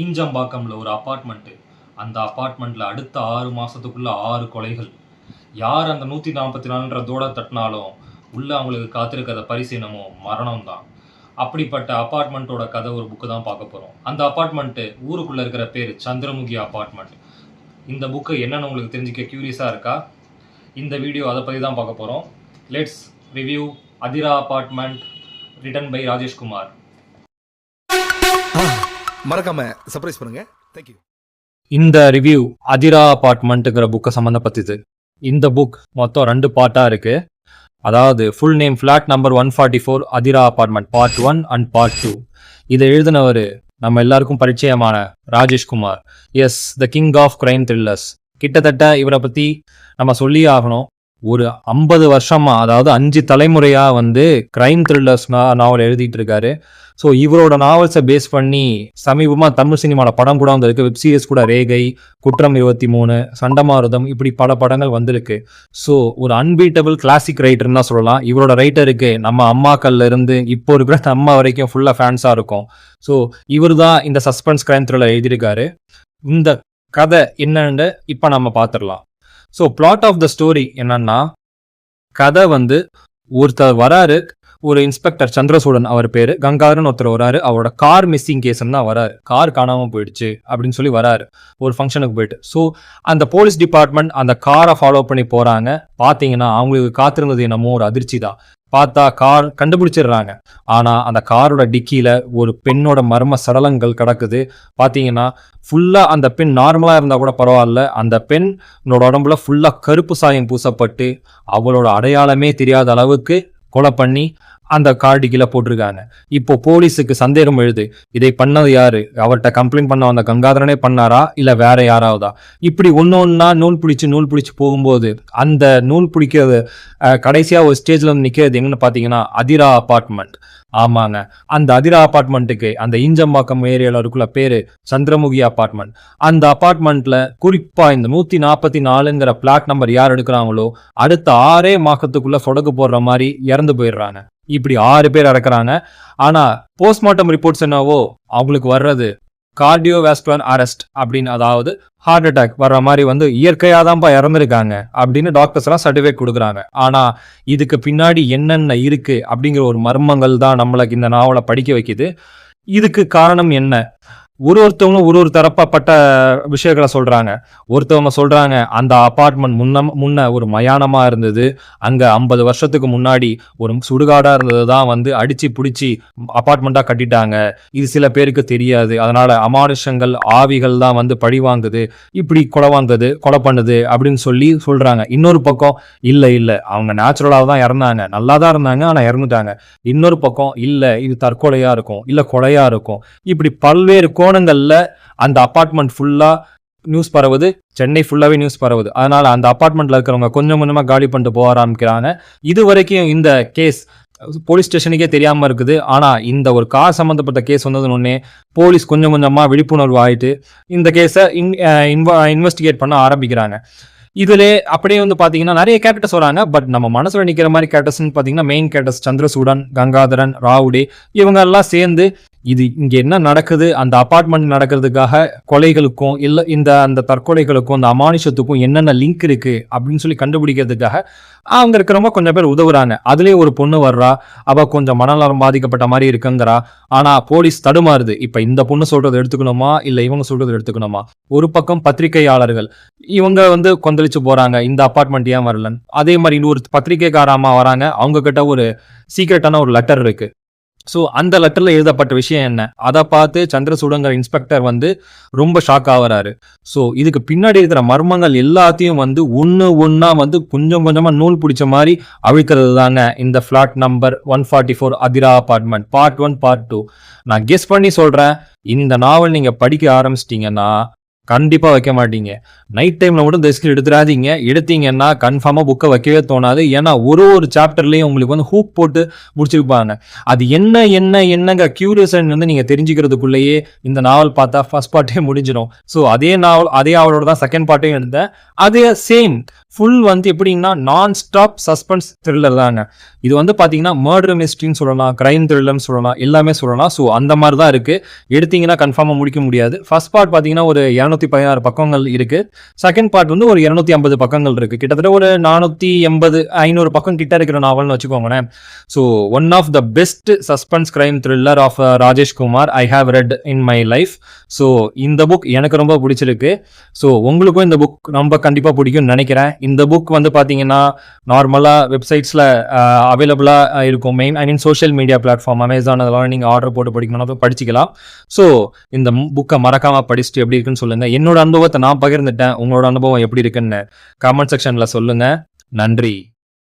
ஈஞ்சம்பாக்கம்ல ஒரு அப்பார்ட்மெண்ட்டு. அந்த அப்பார்ட்மெண்ட்ல அடுத்த 6 மாசத்துக்குள்ள 6 கொலைகள். யார் அந்த 144ன்ற தோட தட்டினாலும் உள்ள அவங்களுக்கு காத்திருக்கிற பரிசு என்னமோ மரணம் தான். அப்படிப்பட்ட அப்பார்ட்மெண்ட்டோட கதை ஒரு புக்கு தான் பார்க்க போறோம். அந்த அப்பார்ட்மெண்ட்டு ஊருக்குள்ள இருக்கிற பேர் சந்திரமுகி அப்பார்ட்மெண்ட். இந்த புக்கு என்னன்னு உங்களுக்கு தெரிஞ்சுக்க கியூரியஸா இருக்கா? இந்த வீடியோ அதை பற்றி தான் பார்க்க போறோம். Let's review Athira apartment written by Rajeshkumar. மறக்காம சர்ப்ரைஸ் பண்ணுங்க. Thank you. இந்த ரிவ்யூ அதிரா அப்பார்ட்மெண்ட்டுங்கிற புக்கை சம்மந்தப்பட்டது. இந்த புக் மொத்தம் 2 பார்ட்டாக இருக்கு. அதாவது full name flat number 144 Athira apartment part 1 and part 2. இதை எழுதினவர் நம்ம எல்லாருக்கும் பரிச்சயமான Rajeshkumar. Yes, the king of crime thrillers. கிட்டத்தட்ட இவரை பற்றி நம்ம சொல்லியே ஆகணும். ஒரு 50 வருஷமா, அதாவது 5 தலைமுறையாக வந்து கிரைம் த்ரில்லர்ஸ் நாவல் எழுதிட்டு இருக்காரு. ஸோ இவரோட நாவல்ஸை பேஸ் பண்ணி சமீபமாக தமிழ் சினிமாவில் படம் கூட வந்திருக்கு. வெப் சீரிஸ் கூட ரேகை, குற்றம் 23, சண்டமாருதம், இப்படி பல படங்கள் வந்திருக்கு. ஸோ ஒரு அன்பீட்டபிள் கிளாசிக் ரைட்டர்னு தான் சொல்லலாம். இவரோட ரைட்டருக்கு நம்ம அம்மாக்கள்ல இருந்து இப்போ இருக்கிற அம்மா வரைக்கும் ஃபுல்லாக ஃபேன்ஸாக இருக்கும். ஸோ இவர் தான் இந்த சஸ்பென்ஸ் கிரைம் த்ரில்லர் எழுதியிருக்காரு. இந்த கதை என்னன்னு இப்போ நம்ம பார்த்துடலாம். So plot of the story என்னன்னா, கதை வந்து ஒருத்தர் வராரு, ஒரு இன்ஸ்பெக்டர் சந்திரசூடன் அவர் பேரு, கங்காதரன் ஒருத்தர் வராரு. அவரோட கார் மிஸ்ஸிங் கேஸ்ன்னு தான் வராரு. கார் காணாமல் போயிடுச்சு அப்படின்னு சொல்லி வராரு ஒரு ஃபங்க்ஷனுக்கு போயிட்டு. ஸோ அந்த போலீஸ் டிபார்ட்மெண்ட் அந்த காரை ஃபாலோ பண்ணி போறாங்க. பார்த்தீங்கன்னா அவங்களுக்கு காத்திருந்தது என்னமோ ஒரு அதிர்ச்சி தான். பார்த்தா கார் கண்டுபிடிச்சிடுறாங்க. ஆனால் அந்த காரோட டிக்கியில் ஒரு பெண்ணோட மர்ம சடலங்கள் கிடக்குது. பார்த்தீங்கன்னா ஃபுல்லாக அந்த பெண் நார்மலாக இருந்தால் கூட பரவாயில்ல, அந்த பெண்ணோட உடம்புல ஃபுல்லாக கருப்பு சாயம் பூசப்பட்டு அவளோட அடையாளமே தெரியாத அளவுக்கு கொலை பண்ணி அந்த கார் கீழே போட்டிருக்காங்க. இப்போ போலீஸுக்கு சந்தேகம் எழுது, இதை பண்ணது யாரு? அவர்கிட்ட கம்ப்ளைண்ட் பண்ண வந்த கங்காதரனே பண்ணாரா இல்லை வேற யாராவதா? இப்படி ஒன்னொன்னா நூல் பிடிச்சு போகும்போது அந்த நூல் பிடிக்கிறது கடைசியாக ஒரு ஸ்டேஜில் வந்து நிற்கிறது எங்கன்னு பார்த்தீங்கன்னா அதிரா அப்பார்ட்மெண்ட். ஆமாங்க, அந்த அதிரா அப்பார்ட்மெண்ட்டுக்கு அந்த ஈஞ்சம்பாக்கம் ஏரியாவில் இருக்குள்ள பேரு சந்திரமுகி அப்பார்ட்மெண்ட். அந்த அப்பார்ட்மெண்ட்ல குறிப்பா இந்த 144ங்கிற பிளாட் நம்பர் யார் எடுக்கிறாங்களோ அடுத்த 6 மாசத்துக்குள்ள சொடக்கு போடுற மாதிரி இறந்து போயிடுறாங்க. இப்படி 6 பேர் இறக்குறாங்க. ஆனா போஸ்ட்மார்ட்டம் ரிப்போர்ட்ஸ் என்னவோ அவங்களுக்கு வர்றது கார்டியோவாஸ்குலர் அரெஸ்ட் அப்படின்னு, அதாவது ஹார்ட் அட்டாக் வர்ற மாதிரி வந்து இயற்கையாக தான்ப்பா இறந்துருக்காங்க அப்படின்னு டாக்டர்ஸ் எல்லாம் சர்டிஃபிகேட் கொடுக்குறாங்க. ஆனால் இதுக்கு பின்னாடி என்னென்ன இருக்கு அப்படிங்கிற ஒரு மர்மங்கள் தான் நம்மளுக்கு இந்த நாவலை படிக்க வைக்குது. இதுக்கு காரணம் என்ன? ஒருத்தவங்களும் ஒரு தரப்பட்ட விஷயங்களை சொல்றாங்க. ஒருத்தவங்க சொல்றாங்க அந்த அப்பார்ட்மெண்ட் முன்ன ஒரு மயானமா இருந்தது, அங்க 50 வருஷத்துக்கு முன்னாடி ஒரு சுடுகாடா இருந்தது தான் வந்து அடிச்சு பிடிச்சி அப்பார்ட்மெண்டா கட்டிட்டாங்க. இது சில பேருக்கு தெரியாது, அதனால அமானுஷங்கள் ஆவிகள் தான் வந்து பழி வாங்குது, இப்படி கொலை பண்ணுது அப்படின்னு சொல்லி சொல்றாங்க. இன்னொரு பக்கம் இல்ல அவங்க நேச்சுரலாக தான் இறந்தாங்க, நல்லா தான் இருந்தாங்க, ஆனா இறந்துட்டாங்க. இன்னொரு பக்கம் இல்ல இது தற்கொலையா இருக்கும், இல்ல கொலையா இருக்கும். இப்படி பல்வேறு கோணங்கள்ல அந்த அபார்ட்மெண்ட் ஃபுல்லா நியூஸ் பரவுது. சென்னை ஃபுல்லாவே நியூஸ் பரவுது. அதனால அந்த அபார்ட்மெண்ட்ல இருக்கிறவங்க கொஞ்சம் கொஞ்சமா காலி பண்ணிட்டு போக ஆரம்பிக்கிறாங்க. இது வரைக்கும் இந்த கேஸ் போலீஸ் ஸ்டேஷனுக்கே தெரியாம இருக்குது. ஆனா இந்த ஒரு கார் சம்பந்தப்பட்ட கேஸ் வந்ததுன்னு போலீஸ் கொஞ்சம் கொஞ்சமா விழிப்புணர்வு ஆயிட்டு இந்த கேஸை இன்வெஸ்டிகேட் பண்ண ஆரம்பிக்கிறாங்க. இதுல அப்படியே வந்து பாத்தீங்கன்னா நிறைய கேரக்டர்ஸ் வராங்க. பட் நம்ம மனசுல நிக்கிற மாதிரி கேரக்டர்ஸ் பாத்தீங்கன்னா main characters Chandrasoodan, Gangadharan, rowdy, இவங்க எல்லாம் சேர்ந்து இது இங்க என்ன நடக்குது, அந்த அபார்ட்மெண்ட் நடக்கிறதுக்காக கொலைகளுக்கும் இல்ல அந்த தற்கொலைகளுக்கும் அந்த அமானுஷத்துக்கும் என்னென்ன லிங்க் இருக்கு அப்படின்னு சொல்லி கண்டுபிடிக்கிறதுக்காக அவங்க இருக்கிறவங்க கொஞ்சம் பேர் உதவுறாங்க. அதுலயே ஒரு பொண்ணு வர்றா, அவ கொஞ்சம் மனநலம் பாதிக்கப்பட்ட மாதிரி இருக்குங்கிறா. ஆனா போலீஸ் தடுமாறுது. இப்ப இந்த பொண்ணு சொல்றது எடுத்துக்கணுமா இல்ல இவங்க சொல்றது எடுத்துக்கணுமா? ஒரு பக்கம் பத்திரிகையாளர்கள் இவங்க வந்து கொந்தளிச்சு போறாங்க, இந்த அபார்ட்மெண்ட் ஏன் வரலன்னு. அதே மாதிரி இன்னொரு பத்திரிகைக்காரமா வராங்க, அவங்க கிட்ட ஒரு சீக்ரெட்டான ஒரு லெட்டர் இருக்கு. ஸோ அந்த லெட்டர்ல எழுதப்பட்ட விஷயம் என்ன, அதை பார்த்து சந்திரசூடங்கிற இன்ஸ்பெக்டர் வந்து ரொம்ப ஷாக் ஆகிறாரு. ஸோ இதுக்கு பின்னாடி இருக்கிற மர்மங்கள் எல்லாத்தையும் வந்து ஒன்னா வந்து கொஞ்சம் கொஞ்சமா நூல் பிடிச்ச மாதிரி அழிக்கிறது தாங்க இந்த flat number 144 Athira apartment part 1 part 2. நான் கெஸ் பண்ணி சொல்றேன், இந்த நாவல் நீங்க படிக்க ஆரம்பிச்சிட்டீங்கன்னா கண்டிப்பா வைக்க மாட்டீங்க. நைட் டைம்ல மட்டும் டெஸ்க்ல எடுத்துடாதீங்க. எடுத்தீங்கன்னா கன்ஃபார்மா புக்கை வைக்கவே தோணாது. ஏன்னா ஒரு சாப்டர்லயும் உங்களுக்கு வந்து ஹூக் போட்டு முடிச்சிருப்பாங்க. அது என்னங்க கியூரியஸ் வந்து நீங்க தெரிஞ்சுக்கிறதுக்குள்ளேயே இந்த நாவல் பார்த்தா ஃபர்ஸ்ட் பார்ட்டே முடிஞ்சிடும். ஸோ அதே நாவல் அதே அவளோட தான் செகண்ட் பார்ட்டையும் எடுத்தேன். அதே சேம் ஃபுல் வந்து எப்படின்னா நான் ஸ்டாப் சஸ்பென்ஸ் த்ரில்லர் தாங்க. இது வந்து பார்த்தீங்கன்னா மர்டர் மிஸ்ட்ரின்னு சொல்லலாம், கிரைம் த்ரில்லர்னு சொல்லலாம், எல்லாமே சொல்லலாம். ஸோ அந்த மாதிரி தான் இருக்குது. எடுத்தீங்கன்னா கன்ஃபார்மாக முடிக்க முடியாது. ஃபர்ஸ்ட் பார்ட் பார்த்தீங்கன்னா ஒரு 216 பக்கங்கள் இருக்குது. செகண்ட் பார்ட் வந்து ஒரு 250 பக்கங்கள் இருக்குது. கிட்டத்தட்ட ஒரு 480 500 பக்கம் கிட்ட இருக்கிற நாவல்னு வச்சுக்கோங்களேன். So one of the best suspense crime thriller of Rajesh Kumar I have read in my life. So இந்த புக் எனக்கு ரொம்ப பிடிச்சிருக்கு. ஸோ உங்களுக்கும் இந்த புக் ரொம்ப கண்டிப்பாக பிடிக்கும்னு நினைக்கிறேன். இந்த புக் வந்து பார்த்தீங்கன்னா நார்மலாக வெப்சைட்ஸில் அவைலபிளாக இருக்கும். சோஷியல் மீடியா பிளாட்ஃபார்ம் அமேசான் அதெல்லாம் நீங்கள் ஆர்டர் போட்டு படிக்கணும்னா படிச்சிக்கலாம். ஸோ இந்த புக்கை மறக்காமல் படிச்சுட்டு எப்படி இருக்குன்னு சொல்லுங்கள். என்னோட அனுபவத்தை நான் பகிர்ந்துட்டேன். உங்களோட அனுபவம் எப்படி இருக்குன்னு கமெண்ட் செக்ஷனில் சொல்லுங்கள். நன்றி.